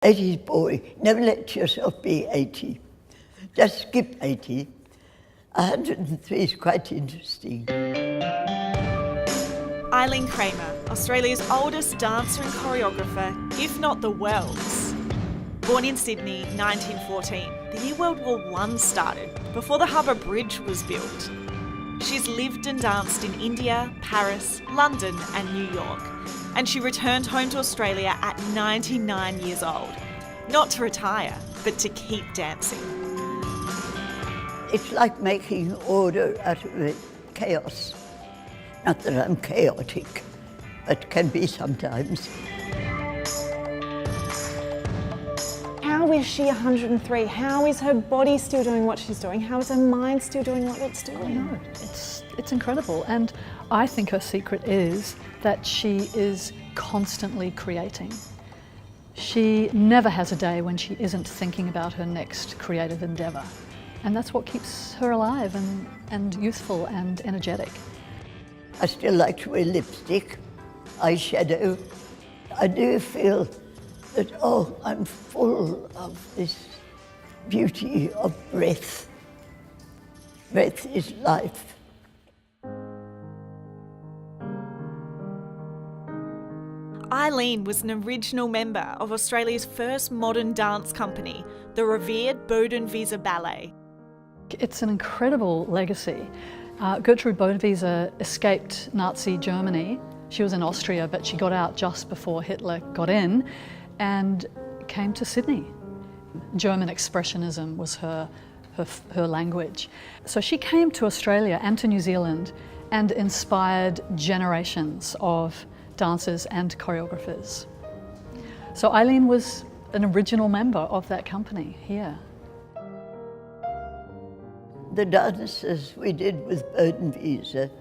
80s boy. Never let yourself be 80. Just skip 80. 103 is quite interesting. Eileen Kramer, Australia's oldest dancer and choreographer, if not the world's. Born in Sydney, 1914, the year World War I started, before the Harbour Bridge was built. She's lived and danced in India, Paris, London and New York, and she returned home to Australia at 99 years old. Not to retire, but to keep dancing. It's like making order out of chaos. Not that I'm chaotic, but can be sometimes. How is she 103? How is her body still doing what she's doing? How is her mind still doing what it's doing? I know, it's incredible. And I think her secret is that she is constantly creating. She never has a day when she isn't thinking about her next creative endeavour. And that's what keeps her alive and youthful and energetic. I still like to wear lipstick, eyeshadow. I do feel that, oh, I'm full of this beauty of breath. Breath is life. Eileen was an original member of Australia's first modern dance company, the revered Bodenwieser Ballet. It's an incredible legacy. Gertrude Bodenwieser escaped Nazi Germany. She was in Austria, but she got out just before Hitler got in and came to Sydney. German expressionism was her language. So she came to Australia and to New Zealand and inspired generations of dancers and choreographers. So Eileen was an original member of that company here. The dances we did with Bodenwieser,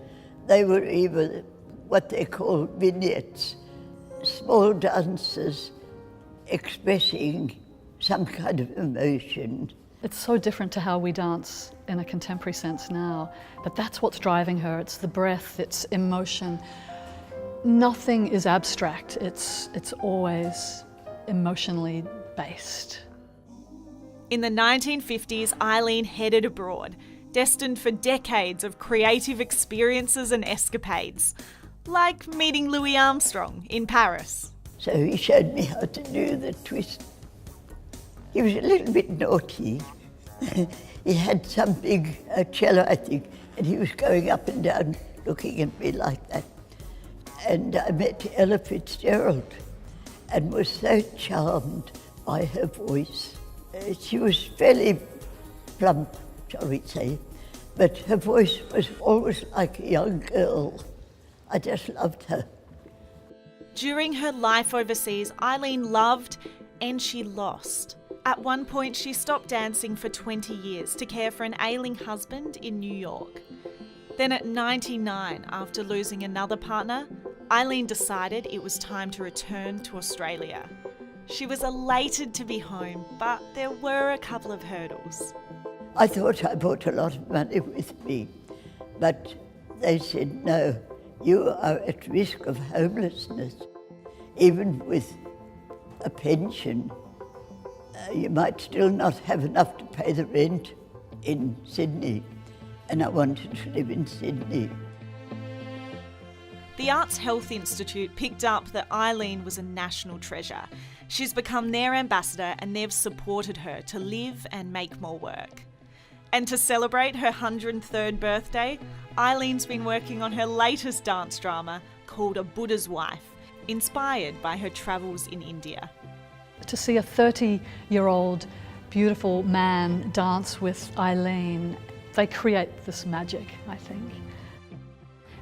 they were either what they call vignettes, small dances expressing some kind of emotion. It's so different to how we dance in a contemporary sense now, but that's what's driving her. It's the breath, it's emotion. Nothing is abstract, it's always emotionally based. In the 1950s, Eileen headed abroad, destined for decades of creative experiences and escapades, like meeting Louis Armstrong in Paris. So he showed me how to do the twist. He was a little bit naughty. He had some big cello, I think, and he was going up and down looking at me like that. And I met Ella Fitzgerald and was so charmed by her voice. She was fairly plump, shall we say, but her voice was always like a young girl. I just loved her. During her life overseas, Eileen loved and she lost. At one point, she stopped dancing for 20 years to care for an ailing husband in New York. Then at 99, after losing another partner, Eileen decided it was time to return to Australia. She was elated to be home, but there were a couple of hurdles. I thought I brought a lot of money with me, but they said, no, you are at risk of homelessness. Even with a pension, you might still not have enough to pay the rent in Sydney, and I wanted to live in Sydney. The Arts Health Institute picked up that Eileen was a national treasure. She's become their ambassador and they've supported her to live and make more work. And to celebrate her 103rd birthday, Eileen's been working on her latest dance drama called A Buddha's Wife, inspired by her travels in India. To see a 30-year-old beautiful man dance with Eileen, they create this magic, I think.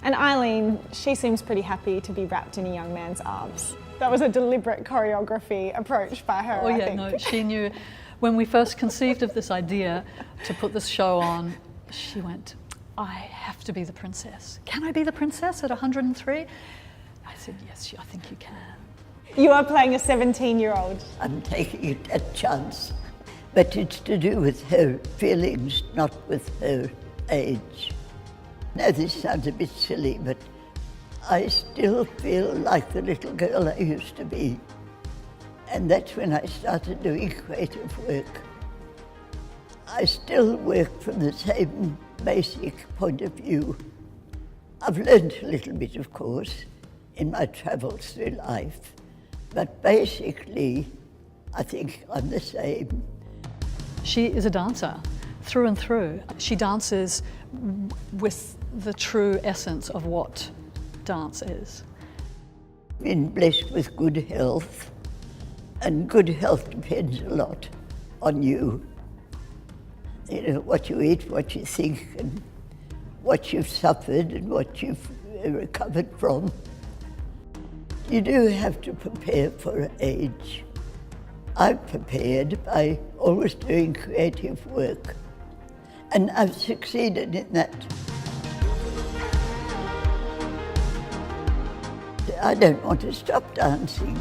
And Eileen, she seems pretty happy to be wrapped in a young man's arms. That was a deliberate choreography approach by her, I think. No, she knew. When we first conceived of this idea to put this show on, she went, I have to be the princess. Can I be the princess at 103? I said, yes, I think you can. You are playing a 17-year-old. I'm taking a chance, but it's to do with her feelings, not with her age. Now this sounds a bit silly, but I still feel like the little girl I used to be. And that's when I started doing creative work. I still work from the same basic point of view. I've learned a little bit, of course, in my travels through life, but basically, I think I'm the same. She is a dancer through and through. She dances with the true essence of what dance is. Been blessed with good health, and good health depends a lot on you. You know, what you eat, what you think, and what you've suffered and what you've recovered from. You do have to prepare for age. I've prepared by always doing creative work, and I've succeeded in that. I don't want to stop dancing.